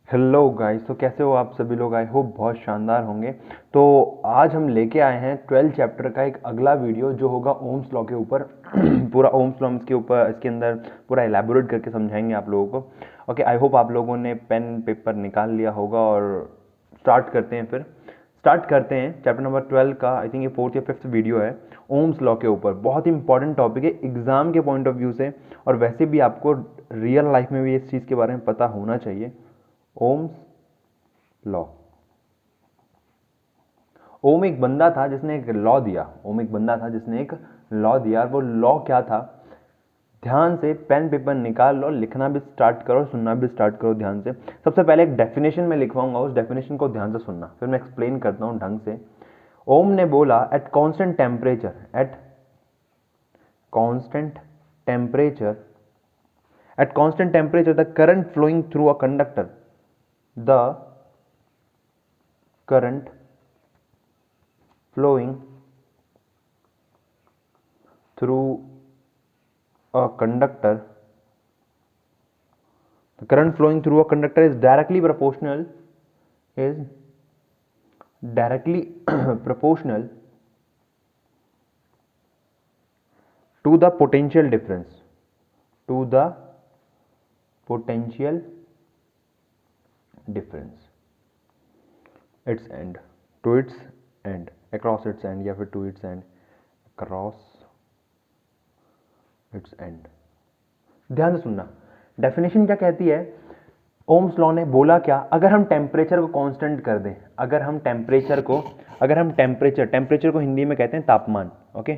Hello guys, तो कैसे हो आप सभी लोग। आई होप बहुत शानदार होंगे। तो आज हम लेके आए हैं 12 चैप्टर का एक अगला वीडियो जो होगा ओम्स लॉ के ऊपर। पूरा ओम्स लॉ के ऊपर इसके अंदर पूरा एलैबोरेट करके समझाएंगे आप लोगों को। ओके, आई होप आप लोगों ने पेन पेपर निकाल लिया होगा और स्टार्ट करते हैं। फिर स्टार्ट करते हैं चैप्टर नंबर 12 का। आई थिंक ये 4th या 5th वीडियो है ओम्स लॉ के ऊपर। बहुत इंपॉर्टेंट टॉपिक है एग्जाम के पॉइंट ऑफ व्यू से, और वैसे भी आपको रियल लाइफ में भी इस चीज़ के बारे में पता होना चाहिए। Ohm's law. ओम एक बंदा था जिसने एक लॉ दिया। ओम एक बंदा था जिसने एक लॉ दिया। और वो लॉ क्या था? ध्यान से पेन पेपर निकाल लो, लिखना भी स्टार्ट करो, सुनना भी स्टार्ट करो ध्यान से। सबसे पहले एक डेफिनेशन में लिखवाऊंगा, उस डेफिनेशन को ध्यान से सुनना, फिर मैं एक्सप्लेन करता हूं ढंग से। ओम ने बोला at constant temperature, at constant temperature, at constant temperature the current flowing through a conductor, the current flowing through a conductor, the current flowing through a conductor is directly proportional, is directly proportional to the potential difference, to the potential difference, its end, to its end, across its end, या फिर to its end, across its end। ध्यान से सुनना, definition क्या कहती है। Ohm's law ने बोला क्या, अगर हम टेम्परेचर को कांस्टेंट कर दें, अगर हम टेम्परेचर को हिंदी में कहते हैं तापमान। ओके,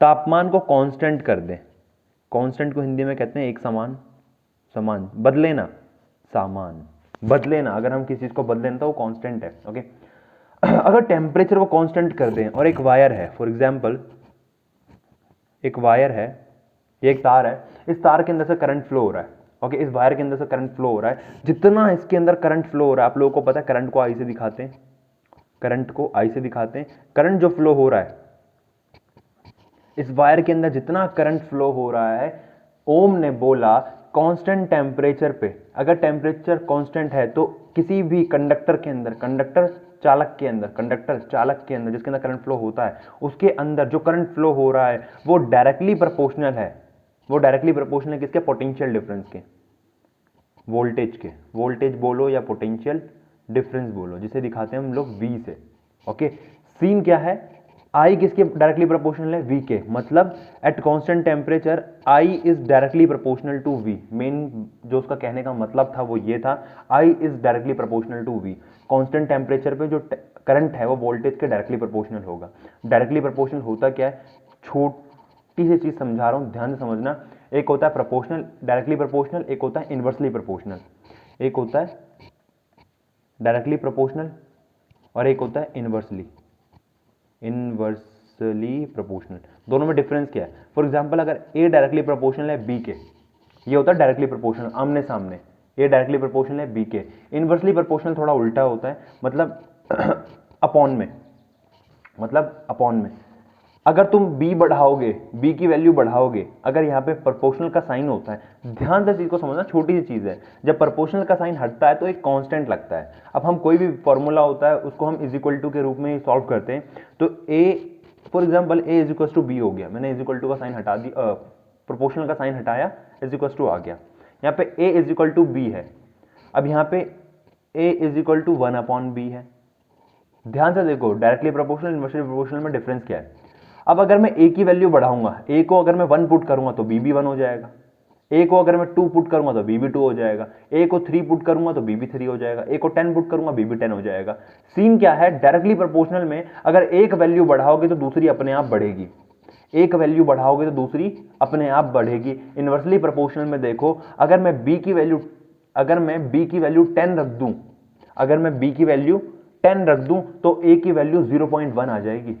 तापमान को कांस्टेंट कर दें। कांस्टेंट को हिंदी में कहते हैं एक समान, समान बदले ना, सामान बदले ना। अगर हम किसी चीज को बदले ना तो वो कांस्टेंट है। ओके, अगर टेम्परेचर को कांस्टेंट कर दें और एक वायर है, फॉर एग्जांपल एक वायर है, ये एक तार है, इस तार के अंदर से करंट फ्लो हो रहा है। ओके, इस वायर के अंदर से करंट फ्लो हो रहा है। जितना इसके अंदर करंट फ्लो हो रहा है, आप लोगों को पता है करंट को आई से दिखाते हैं, करंट को आई से दिखाते हैं। करंट जो फ्लो हो रहा है इस वायर के अंदर, जितना करंट फ्लो हो रहा है, ओम ने बोला कांस्टेंट टेम्परेचर पे, अगर टेम्परेचर कांस्टेंट है तो किसी भी कंडक्टर के अंदर, कंडक्टर चालक के अंदर जिसके अंदर करंट फ्लो होता है, उसके अंदर जो करंट फ्लो हो रहा है वो डायरेक्टली प्रोपोर्शनल है। वो डायरेक्टली प्रोपोर्शनल है किसके? पोटेंशियल डिफरेंस के, वोल्टेज के। वोल्टेज बोलो या पोटेंशियल डिफरेंस बोलो, जिसे दिखाते हैं हम लोग वी से। ओके, सीन क्या है, आई किसके डायरेक्टली प्रोपोर्शनल है? वी के। मतलब at constant temperature I is directly proportional to V. मेन जो उसका कहने का मतलब था वो ये था, I is directly proportional to V. Constant temperature पे जो करंट है वो वोल्टेज के डायरेक्टली प्रोपोर्शनल होगा। डायरेक्टली प्रोपोर्शनल होता क्या है, छोटी सी चीज समझा रहा हूं, ध्यान से समझना। एक होता है प्रोपोर्शनल, डायरेक्टली प्रोपोर्शनल, एक होता है इनवर्सली प्रोपोर्शनल। एक होता है डायरेक्टली प्रोपोर्शनल और एक होता है इनवर्सली प्रोपोर्शनल। दोनों में डिफरेंस क्या है? फॉर एग्जांपल अगर ए डायरेक्टली प्रोपोर्शनल है बी के, ये होता है डायरेक्टली प्रोपोर्शनल, आमने सामने। ए डायरेक्टली प्रोपोर्शनल है बी के। इनवर्सली प्रोपोर्शनल थोड़ा उल्टा होता है, मतलब अपॉन में, अगर तुम बी बढ़ाओगे, बी की वैल्यू बढ़ाओगे, अगर यहाँ पे प्रोपोर्शनल का साइन होता है, ध्यान से चीज को समझना, छोटी सी चीज है। जब प्रोपोर्शनल का साइन हटता है तो एक कांस्टेंट लगता है। अब हम कोई भी फॉर्मूला होता है उसको हम इज इक्वल टू के रूप में सॉल्व करते हैं। तो A, for example A is equal to B हो गया, मैंने इज इक्वल टू का साइन हटा दी, प्रोपोर्शनल का साइन हटाया, इज इक्वल टू आ गया। यहाँ पे A is equal to B है। अब यहाँ पे A is equal to 1/b है। ध्यान से देखो, डायरेक्टली प्रोपोर्शनल इनवर्सली प्रोपोर्शनल में डिफरेंस क्या है। अब अगर मैं ए की वैल्यू बढ़ाऊंगा, ए को अगर मैं 1 पुट करूंगा तो बी भी 1 हो जाएगा। ए को अगर मैं 2 पुट करूंगा तो बी भी 2 हो जाएगा। ए को 3 पुट करूंगा तो बी भी 3 हो जाएगा। ए को 10 पुट करूंगा बी भी 10 हो जाएगा। सीन क्या है, डायरेक्टली प्रोपोर्शनल में अगर एक वैल्यू बढ़ाओगे तो दूसरी अपने आप बढ़ेगी, एक वैल्यू बढ़ाओगे तो दूसरी अपने आप बढ़ेगी। इनवर्सली प्रोपोर्शनल में देखो, अगर मैं बी की वैल्यू 10 रख दूं, अगर मैं बी की वैल्यू 10 रख दूं तो ए की वैल्यू 0.1 आ जाएगी।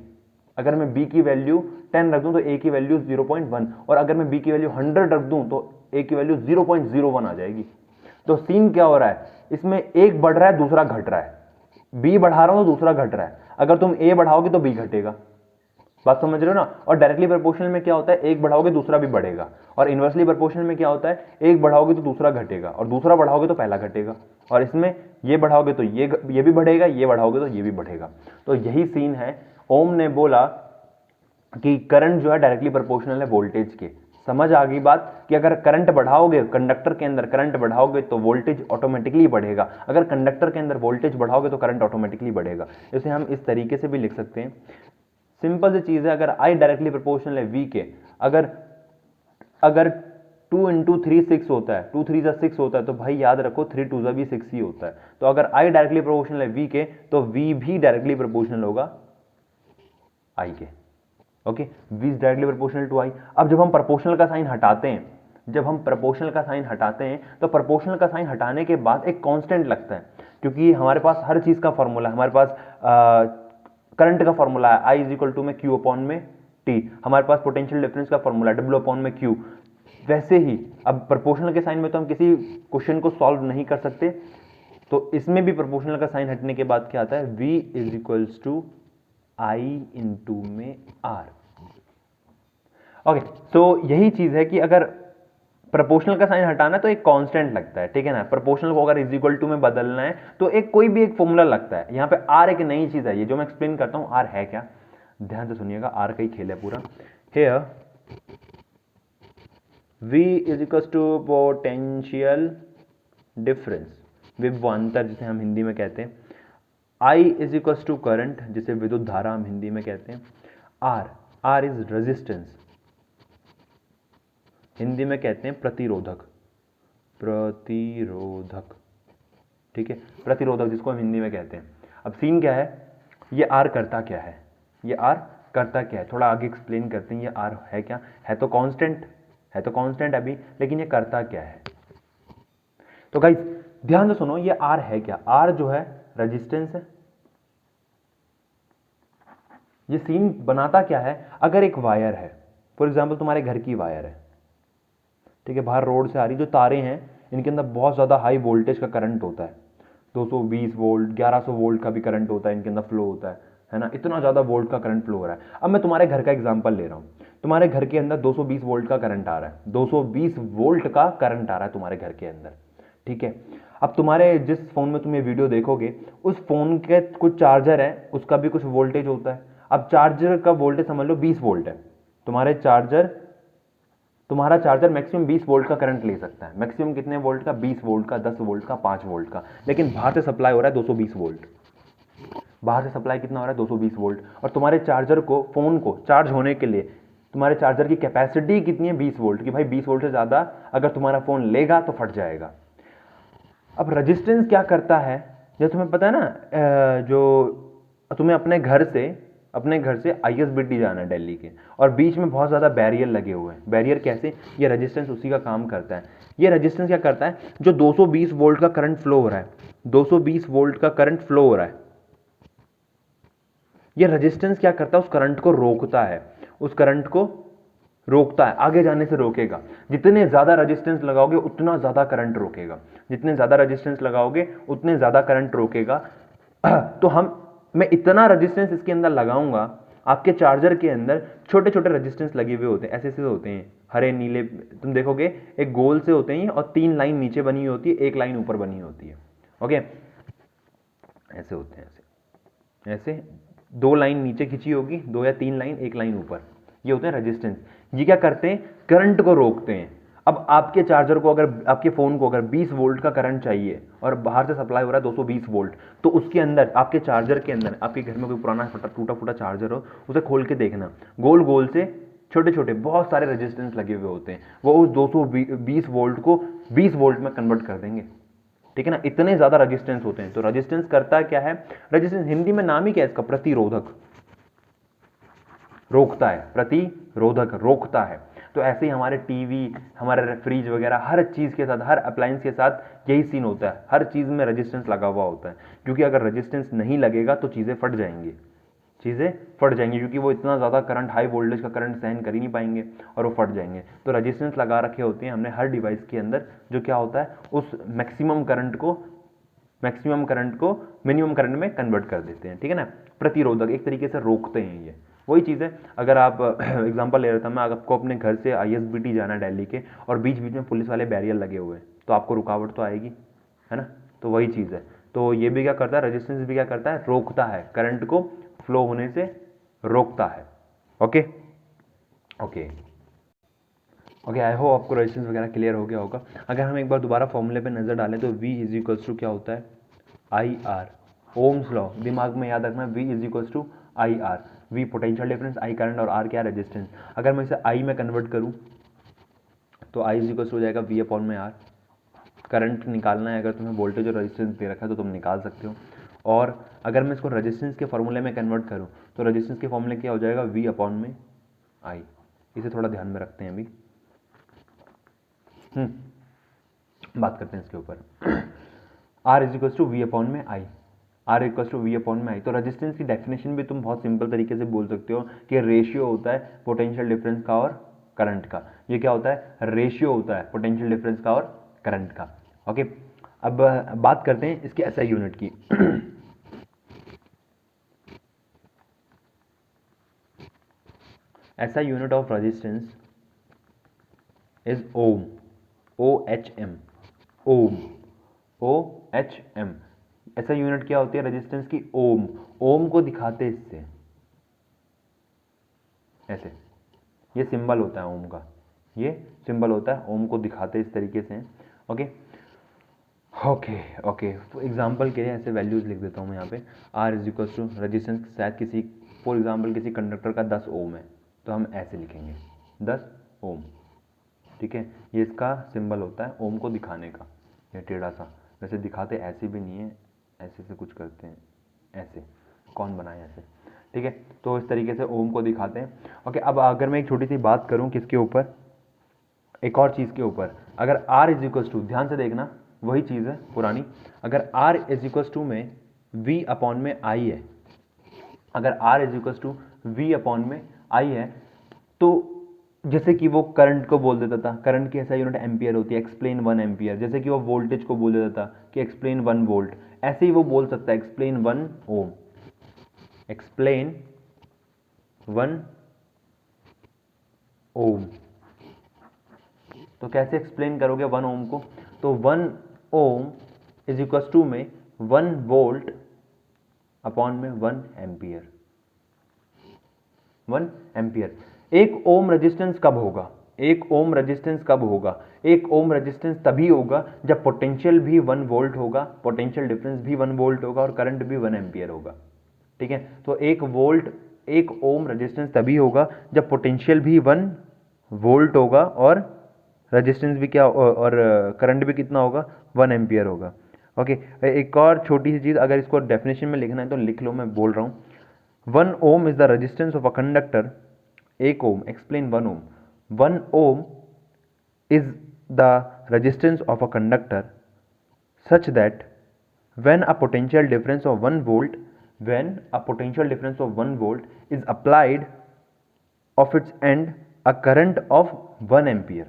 अगर मैं b की वैल्यू 10 रख दूं तो a की वैल्यू 0.1, और अगर मैं b की वैल्यू 100 रख दूं तो a की वैल्यू 0.01 आ जाएगी। तो सीन क्या हो रहा है, इसमें एक बढ़ रहा है दूसरा घट रहा है, b बढ़ा रहा हूं तो दूसरा घट रहा है। अगर तुम a बढ़ाओगे तो b घटेगा, बात समझ रहे हो ना। और डायरेक्टली प्रोपोर्शनल में क्या होता है, एक बढ़ाओगे दूसरा भी बढ़ेगा, और इनवर्सली प्रोपोर्शनल में क्या होता है, एक बढ़ाओगे तो दूसरा घटेगा, और दूसरा बढ़ाओगे तो पहला घटेगा, और इसमें ये बढ़ाओगे तो ये भी बढ़ेगा, ये बढ़ाओगे तो ये भी बढ़ेगा। तो यही सीन है। ओम ने बोला कि करंट जो है डायरेक्टली प्रोपोर्शनल है वोल्टेज के। समझ आ गई बात कि अगर करंट बढ़ाओगे, कंडक्टर के अंदर करंट बढ़ाओगे तो वोल्टेज ऑटोमेटिकली बढ़ेगा, अगर कंडक्टर के अंदर वोल्टेज बढ़ाओगे तो करंट ऑटोमेटिकली बढ़ेगा। इसे हम इस तरीके से भी लिख सकते हैं। सिंपल सी चीज है, अगर I डायरेक्टली प्रोपोर्शनल है V के, अगर अगर 2 इंटू 3 6 होता है, 2 3 6 होता है, तो भाई याद रखो 3 2 भी 6 ही होता है। तो अगर I डायरेक्टली प्रोपोर्शनल है V के, तो V भी डायरेक्टली प्रोपोर्शनल होगा I के। Okay, V is directly proportional to I। अब जब हम प्रोपोर्शनल का साइन हटाते हैं, जब हम प्रोपोर्शनल का साइन हटाते हैं, तो प्रोपोर्शनल का साइन हटाने के बाद एक कांस्टेंट लगता है, क्योंकि हमारे पास हर चीज का फॉर्मूला, हमारे पास करंट का फॉर्मूला है I इज इक्वल टू में Q अपॉन में T, हमारे पास पोटेंशियल डिफरेंस का फॉर्मूला W अपॉन में Q। वैसे ही अब प्रोपोर्शनल के साइन में तो हम किसी क्वेश्चन को सॉल्व नहीं कर सकते, तो इसमें भी प्रोपोर्शनल का साइन हटने के बाद क्या आता है, V is equals to I into में R। ओके, तो यही चीज है कि अगर प्रोपोर्शनल का साइन हटाना है तो एक कांस्टेंट लगता है, ठीक है ना। प्रोपोर्शनल को अगर इज इक्वल टू में बदलना है तो एक कोई भी एक फॉर्मूला लगता है। यहाँ पे आर एक नई चीज है, ये जो मैं एक्सप्लेन करता हूं आर है क्या, ध्यान से सुनिएगा, आर का ही खेल है पूरा। Here V is equal to potential difference, विभवांतर जिसे हम हिंदी में कहते हैं, I is equal to current जिसे विद्युत धारा हम हिंदी में कहते हैं, R इज रेजिस्टेंस, हिंदी में कहते हैं प्रतिरोधक, प्रतिरोधक, ठीक है, प्रतिरोधक जिसको हम हिंदी में कहते हैं। अब सीन क्या है, ये आर करता क्या है, ये आर करता क्या है, थोड़ा आगे एक्सप्लेन करते हैं। ये आर है क्या, है तो कांस्टेंट, है तो कांस्टेंट अभी, लेकिन ये करता क्या है। तो गाइस ध्यान से सुनो, ये आर है क्या, आर जो है रेजिस्टेंस है। ये सीन बनाता क्या है, अगर एक वायर है, फॉर एग्जाम्पल तुम्हारे घर की वायर है, ठीक है, बाहर रोड से आ रही जो तारें हैं, इनके अंदर बहुत ज़्यादा हाई वोल्टेज का करंट होता है, 220 वोल्ट 1100 वोल्ट का भी करंट होता है, इनके अंदर फ्लो होता है ना, इतना ज़्यादा वोल्ट का करंट फ्लो हो रहा है। अब मैं तुम्हारे घर का एग्जांपल ले रहा हूँ, तुम्हारे घर के अंदर 220 वोल्ट का करंट आ रहा है, 220 वोल्ट का करंट आ रहा है तुम्हारे घर के अंदर, ठीक है। अब तुम्हारे जिस फोन में तुम ये वीडियो देखोगे, उस फोन के कुछ चार्जर है, उसका भी कुछ वोल्टेज होता है। अब चार्जर का वोल्टेज समझ लो 20 वोल्ट है, तुम्हारा चार्जर मैक्सिमम 20 वोल्ट का करंट ले सकता है। मैक्सिमम कितने वोल्ट का, 20 वोल्ट का, 10 वोल्ट का, 5 वोल्ट का, लेकिन बाहर से सप्लाई हो रहा है 220 वोल्ट, बाहर से सप्लाई कितना हो रहा है 220 वोल्ट। और तुम्हारे चार्जर को, फोन को चार्ज होने के लिए तुम्हारे चार्जर की कैपेसिटी कितनी है, 20 वोल्ट की। भाई 20 वोल्ट से ज्यादा अगर तुम्हारा फोन लेगा तो फट जाएगा। अब रेजिस्टेंस क्या करता है, जब तुम्हें पता है ना, जो तुम्हें अपने घर से ISBT जाना है दिल्ली के, और बीच में बहुत ज़्यादा बैरियर लगे हुए हैं। बैरियर कैसे, ये रेजिस्टेंस उसी का काम करता है। ये रेजिस्टेंस क्या करता है, जो 220 वोल्ट का करंट फ्लो हो रहा है, 220 वोल्ट का करंट फ्लो हो रहा है, ये रेजिस्टेंस क्या करता है, उस करंट को रोकता है, उस करंट को रोकता है, आगे जाने से रोकेगा। जितने ज्यादा रेजिस्टेंस लगाओगे उतना ज्यादा करंट रोकेगा, जितने ज्यादा रेजिस्टेंस लगाओगे उतने ज्यादा करंट रोकेगा। तो मैं इतना रेजिस्टेंस इसके अंदर लगाऊंगा, आपके चार्जर के अंदर छोटे छोटे रेजिस्टेंस लगे हुए होते हैं, ऐसे ऐसे होते हैं, हरे नीले, तुम देखोगे एक गोल से होते हैं, और 3 लाइन नीचे बनी होती है, एक लाइन ऊपर बनी होती है। ओके, ऐसे होते हैं, ऐसे ऐसे 2 लाइन नीचे खींची होगी, 2 या 3 लाइन, एक लाइन ऊपर, ये होते हैं रेजिस्टेंस। ये क्या करते हैं, करंट को रोकते हैं। अब आपके चार्जर को, अगर आपके फोन को अगर 20 वोल्ट का करंट चाहिए और बाहर से सप्लाई हो रहा है 220 वोल्ट, तो उसके अंदर, आपके चार्जर के अंदर, आपके घर में कोई पुराना टूटा फूटा चार्जर हो, उसे खोल के देखना, गोल गोल से छोटे छोटे बहुत सारे रेजिस्टेंस लगे हुए होते हैं, वो उस 220 वोल्ट को 20 वोल्ट में कन्वर्ट कर देंगे, ठीक है ना। इतने ज्यादा रेजिस्टेंस होते हैं। तो रेजिस्टेंस करता क्या है, रेजिस्टेंस हिंदी में नाम ही क्या है इसका, प्रतिरोधक, रोकता है, प्रतिरोधक रोकता है। तो ऐसे ही हमारे टीवी, हमारे फ्रिज वगैरह, हर चीज के साथ, हर अप्लायंस के साथ यही सीन होता है, हर चीज में रेजिस्टेंस लगा हुआ होता है, क्योंकि अगर रेजिस्टेंस नहीं लगेगा तो चीजें फट जाएंगी, चीजें फट जाएंगी, क्योंकि वो इतना ज्यादा करंट, हाई वोल्टेज का करंट सहन कर ही नहीं पाएंगे और वो फट जाएंगे। तो रेजिस्टेंस लगा रखे होते हैं हमने हर डिवाइस के अंदर, जो क्या होता है, उस मैक्सिमम करंट को मिनिमम करंट में कन्वर्ट कर देते हैं, ठीक है ना। प्रतिरोधक एक तरीके से रोकते हैं ये, वही चीज़ है, अगर आप एग्जांपल ले रहा था मैं, अगर आपको अपने घर से ISBT जाना है दिल्ली के, और बीच बीच में पुलिस वाले बैरियर लगे हुए हैं, तो आपको रुकावट तो आएगी, है ना। तो वही चीज़ है। तो ये भी क्या करता है, रेजिस्टेंस भी क्या करता है, रोकता है, करंट को फ्लो होने से रोकता है। Okay okay okay, I hope आपको रेजिस्टेंस वगैरह क्लियर हो गया होगा। अगर हम एक बार दोबारा फॉर्मूले पे नज़र डालें तो V इज इक्वल्स टू क्या होता है, IR, ओम्स लॉ दिमाग में याद रखना, V is equals to IR, V potential difference, I current और R क्या रेजिस्टेंस। अगर मैं इसे I में कन्वर्ट करूँ तो I इज इक्वल्स हो जाएगा V अपॉन में R। करंट निकालना है, अगर तुम्हें वोल्टेज और रेजिस्टेंस दे रखा है तो तुम निकाल सकते हो। और अगर मैं इसको रेजिस्टेंस के फॉर्मूले में कन्वर्ट करूँ तो रेजिस्टेंस के फॉर्मूले क्या हो जाएगा, V अपॉन में I। इसे थोड़ा ध्यान में रखते हैं अभी, बात करते हैं इसके ऊपर। R is equals to V upon में I, R equals to V upon में आई। तो रेजिस्टेंस की डेफिनेशन भी तुम बहुत सिंपल तरीके से बोल सकते हो कि रेशियो होता है पोटेंशियल डिफरेंस का और करंट का। ये क्या होता है, रेशियो होता है पोटेंशियल डिफरेंस का और करंट का। ओके, अब बात करते हैं इसके SI यूनिट की। SI unit of resistance is ohm, OHM, ohm, OHM। ऐसा यूनिट क्या होती है रेजिस्टेंस की, ओम। ओम को दिखाते इससे ऐसे, ये सिंबल होता है ओम का, ये सिंबल होता है, ओम को दिखाते इस तरीके से। ओके ओके ओके, एग्जाम्पल के लिए ऐसे वैल्यूज लिख देता हूँ मैं यहाँ पे। R is equal to resistance, शायद किसी, फॉर एग्जाम्पल किसी कंडक्टर का 10 ओम है, तो हम ऐसे लिखेंगे 10 ओम। ठीक है, ये इसका सिंबल होता है ओम को दिखाने का, ये टेढ़ा सा, वैसे दिखाते ऐसे भी नहीं है, ऐसे से कुछ करते हैं, ऐसे कौन बनाए ऐसे। ठीक है, तो इस तरीके से ओम को दिखाते हैं। ओके, अब अगर मैं एक छोटी सी बात करूं किसके ऊपर, एक और चीज़ के ऊपर, अगर R इज इक्वल्स टू, ध्यान से देखना वही चीज़ है पुरानी, अगर R इज इक्वल्स टू में V अपॉन में I है, अगर R is equals to V upon में I है, तो जैसे कि वो करंट को बोल देता था, करंट की ऐसा यूनिट एम्पियर होती है, एक्सप्लेन 1 एम्पियर। जैसे कि वो वोल्टेज को बोल देता था कि एक्सप्लेन 1 वोल्ट, ऐसे ही वो बोल सकता है एक्सप्लेन 1 ओम, एक्सप्लेन 1 ओम। तो कैसे एक्सप्लेन करोगे 1 ओम को, तो 1 ओम इज इक्वल टू में 1 वोल्ट अपॉन में 1 एम्पियर, 1 एम्पियर। एक ओम रेजिस्टेंस कब होगा, एक ओम रेजिस्टेंस कब होगा, एक ओम रेजिस्टेंस तभी होगा जब पोटेंशियल भी 1 वोल्ट होगा, पोटेंशियल डिफरेंस भी 1 वोल्ट होगा और करंट भी 1 एम्पियर होगा। ठीक है, तो एक ओम रेजिस्टेंस तभी होगा जब पोटेंशियल भी 1 वोल्ट होगा और रेजिस्टेंस भी क्या, और करंट भी कितना होगा, 1 एम्पियर होगा। ओके, एक और छोटी सी चीज़, अगर इसको डेफिनेशन में लिखना है तो लिख लो, मैं बोल रहा हूँ। 1 ohm is the resistance of a conductor, 1 ohm, explain 1 ohm, 1 ohm is the resistance of a conductor such that when a potential difference of 1 volt, when a potential difference of 1 volt is applied of its end, a current of 1 ampere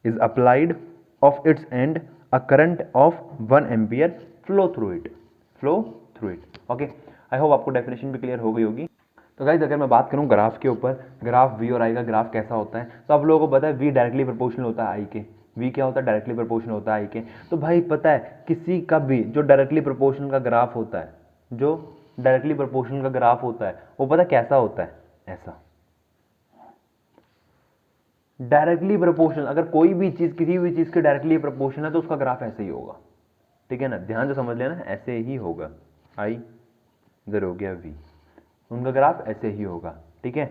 is applied of its end, a current of 1 ampere flow through it, flow through it. Okay, I hope आपको definition भी clear हो गई होगी। तो guys अगर मैं बात करूं ग्राफ के ऊपर, ग्राफ V और I का ग्राफ कैसा होता है, तो आप लोगों को पता है V डायरेक्टली प्रोपोर्शनल होता है I के, V क्या होता है, डायरेक्टली प्रोपोर्शनल होता है I के। तो भाई पता है किसी का भी जो डायरेक्टली प्रोपोर्शनल का ग्राफ होता है, जो डायरेक्टली प्रोपोर्शनल का ग्राफ होता है, वो पता कैसा होता है, ऐसा डायरेक्टली प्रोपोर्शनल। अगर कोई भी चीज किसी भी चीज के डायरेक्टली प्रोपोर्शनल है तो उसका ग्राफ ऐसे ही होगा। ठीक है ना, ध्यान से समझ लेना, ऐसे ही होगा। I इधर हो गया V, उनका ग्राफ ऐसे ही होगा। ठीक है,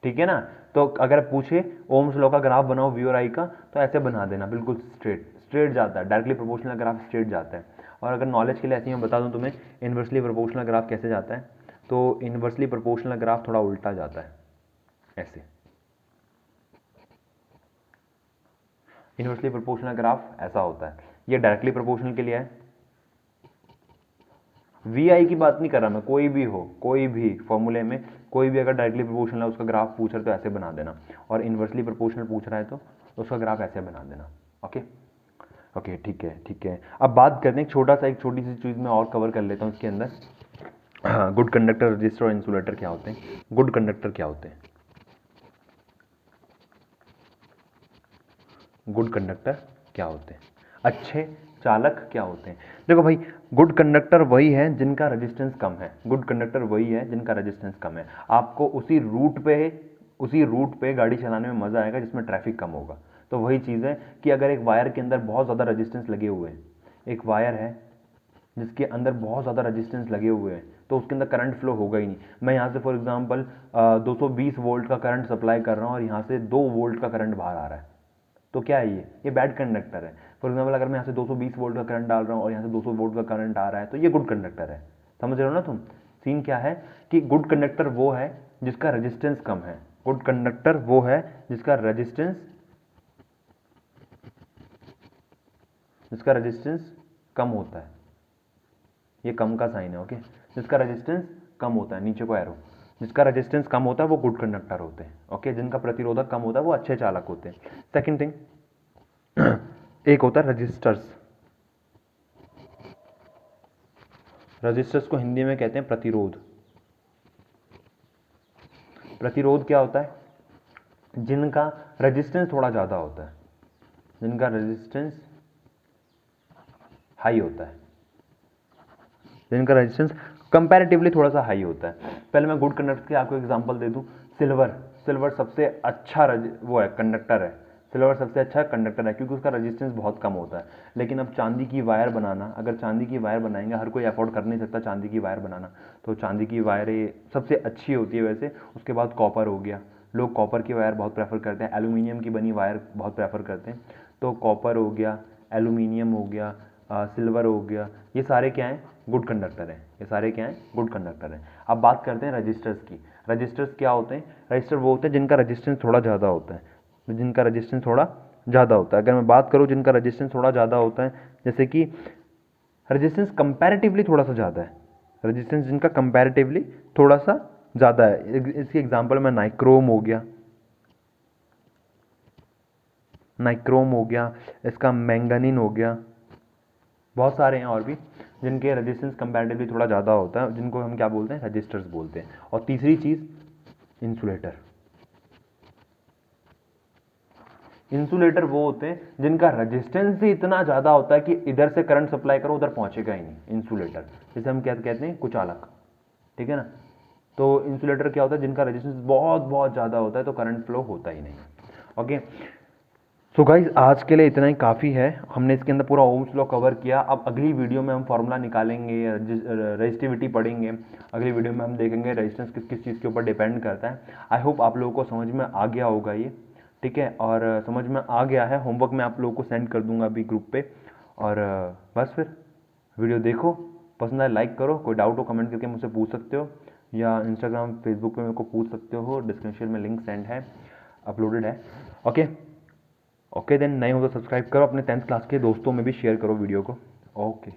ठीक है ना। तो अगर पूछे ओम्स लॉ का ग्राफ बनाओ V और I का, तो ऐसे बना देना, बिल्कुल स्ट्रेट स्ट्रेट जाता है, डायरेक्टली प्रोपोर्शनल ग्राफ स्ट्रेट जाता है। और अगर नॉलेज के लिए ऐसे ही मैं बता दूं तुम्हें, इन्वर्सली प्रोपोर्शनल ग्राफ कैसे जाता है, तो इन्वर्सली प्रोपोर्शनल ग्राफ थोड़ा उल्टा जाता है, ऐसे। इन्वर्सली प्रोपोर्शनल ग्राफ ऐसा होता है, ये डायरेक्टली प्रोपोर्शनल के लिए है। VI की बात नहीं कर रहा मैं, कोई भी हो, कोई भी फॉर्मूले में कोई भी अगर डायरेक्टली प्रोपोर्शनल है उसका ग्राफ पूछ रहा है तो ऐसे बना देना, और इन्वर्सली प्रोपोर्शनल पूछ रहा है तो उसका ग्राफ ऐसे बना देना। ओके ओके, ठीक है ठीक है। अब बात करते हैं एक छोटी सी चीज़ में और कवर कर लेता हूँ इसके अंदर। हाँ, गुड कंडक्टर, रजिस्टर और इंसुलेटर क्या होते हैं? गुड कंडक्टर क्या होते हैं? गुड कंडक्टर क्या होते हैं? अच्छे चालक क्या होते हैं? देखो भाई, गुड कंडक्टर वही है जिनका रेजिस्टेंस कम है। गुड कंडक्टर वही है जिनका रेजिस्टेंस कम है। आपको उसी रूट पे गाड़ी चलाने में मज़ा आएगा जिसमें ट्रैफिक कम होगा। तो वही चीज़ है कि अगर एक वायर के अंदर बहुत ज़्यादा रेजिस्टेंस लगे हुए हैं, एक वायर है जिसके अंदर बहुत ज़्यादा रेजिस्टेंस लगे हुए हैं, तो उसके अंदर करंट फ्लो होगा ही नहीं। मैं यहाँ से फॉर एग्जांपल 220 वोल्ट का करंट सप्लाई कर रहा हूँ और यहाँ से 2 वोल्ट का करंट बाहर आ रहा है, तो क्या है ये बैड कंडक्टर है। फॉर एग्जांपल अगर मैं यहाँ से 220 वोल्ट का करंट डाल रहा हूँ और यहाँ से 200 वोल्ट का करंट आ रहा है, तो ये गुड कंडक्टर है। समझ रहे हो ना तुम? सीन क्या है कि गुड कंडक्टर वो है जिसका रेजिस्टेंस कम है। गुड कंडक्टर वो है जिसका रेजिस्टेंस कम होता है। ये कम का साइन है, ओके। जिसका रेजिस्टेंस कम होता है, नीचे को एरो, जिसका रेजिस्टेंस कम होता है वो गुड कंडक्टर होते हैं, ओके। जिनका प्रतिरोधक कम होता है वो अच्छे चालक होते हैं। सेकंड थिंग, एक होता है रजिस्टर्स। रजिस्टर्स को हिंदी में कहते हैं प्रतिरोध। प्रतिरोध क्या होता है? जिनका रेजिस्टेंस थोड़ा ज़्यादा होता है, जिनका रेजिस्टेंस हाई होता है, जिनका रेजिस्टेंस कंपैरेटिवली थोड़ा सा हाई होता है। पहले मैं गुड कंडक्टर के आपको एग्जांपल दे दूं। सिल्वर सबसे अच्छा वो है, कंडक्टर है। सिल्वर सबसे अच्छा कंडक्टर है क्योंकि उसका रेजिस्टेंस बहुत कम होता है। लेकिन अब चांदी की वायर बनाना, अगर चांदी की वायर बनाएंगे, हर कोई अफोर्ड कर नहीं सकता चांदी की वायर बनाना, तो चांदी की वायरें सबसे अच्छी होती है वैसे। उसके बाद कॉपर हो गया, लोग कॉपर की वायर बहुत प्रेफर करते हैं, एल्यूमिनियम की बनी वायर बहुत प्रेफर करते हैं। तो कॉपर हो गया, एल्यूमिनियम हो गया, सिल्वर हो गया, ये सारे क्या हैं? गुड कंडक्टर हैं। ये सारे क्या हैं? गुड कंडक्टर हैं। अब बात करते हैं रजिस्टर्स की। रजिस्टर्स क्या होते हैं? रजिस्टर वो होते हैं जिनका रजिस्टेंस थोड़ा ज़्यादा होता है, जिनका रजिस्टेंस थोड़ा ज़्यादा होता है। अगर मैं बात करूँ जिनका रजिस्टेंस थोड़ा ज़्यादा होता है, जैसे कि रजिस्टेंस कंपैरेटिवली थोड़ा सा ज़्यादा है, रजिस्टेंस जिनका कंपैरेटिवली थोड़ा सा ज़्यादा है, इसकी एग्जांपल में नाइक्रोम हो गया, इसका मैंगनीन हो गया, बहुत सारे हैं और भी जिनके रेजिस्टेंस कंपैरेटिवली थोड़ा ज़्यादा होता है, जिनको हम क्या बोलते हैं? रजिस्टर्स बोलते हैं। और तीसरी चीज़, इंसुलेटर। इंसुलेटर वो होते हैं जिनका रेजिस्टेंस ही इतना ज़्यादा होता है कि इधर से करंट सप्लाई करो उधर पहुंचेगा ही नहीं। इंसुलेटर, जैसे हम क्या कहते हैं? कुचालक, ठीक है ना। तो इंसुलेटर क्या होता है? जिनका रेजिस्टेंस बहुत बहुत ज़्यादा होता है तो करंट फ्लो होता ही नहीं, ओके। सो गाइज, आज के लिए इतना ही काफ़ी है। हमने इसके अंदर पूरा ओम्स लॉ कवर किया। अब अगली वीडियो में हम फार्मूला निकालेंगे, रेजिस्टिविटी पढ़ेंगे। अगली वीडियो में हम देखेंगे रेजिस्टेंस किस किस चीज़ के ऊपर डिपेंड करता है। आई होप आप लोगों को समझ में आ गया होगा ये, ठीक है। और समझ में आ गया है, होमवर्क मैं आप लोगों को सेंड कर दूंगा अभी ग्रुप पे। और बस फिर वीडियो देखो, पसंद आए लाइक करो, कोई डाउट हो कमेंट करके मुझसे पूछ सकते हो, या इंस्टाग्राम फेसबुक पे मेरे को पूछ सकते हो, डिस्क्रिप्शन में लिंक सेंड है, अपलोडेड है, ओके। ओके देन, नए हो तो सब्सक्राइब करो, अपने 10th क्लास के दोस्तों में भी शेयर करो वीडियो को, ओके।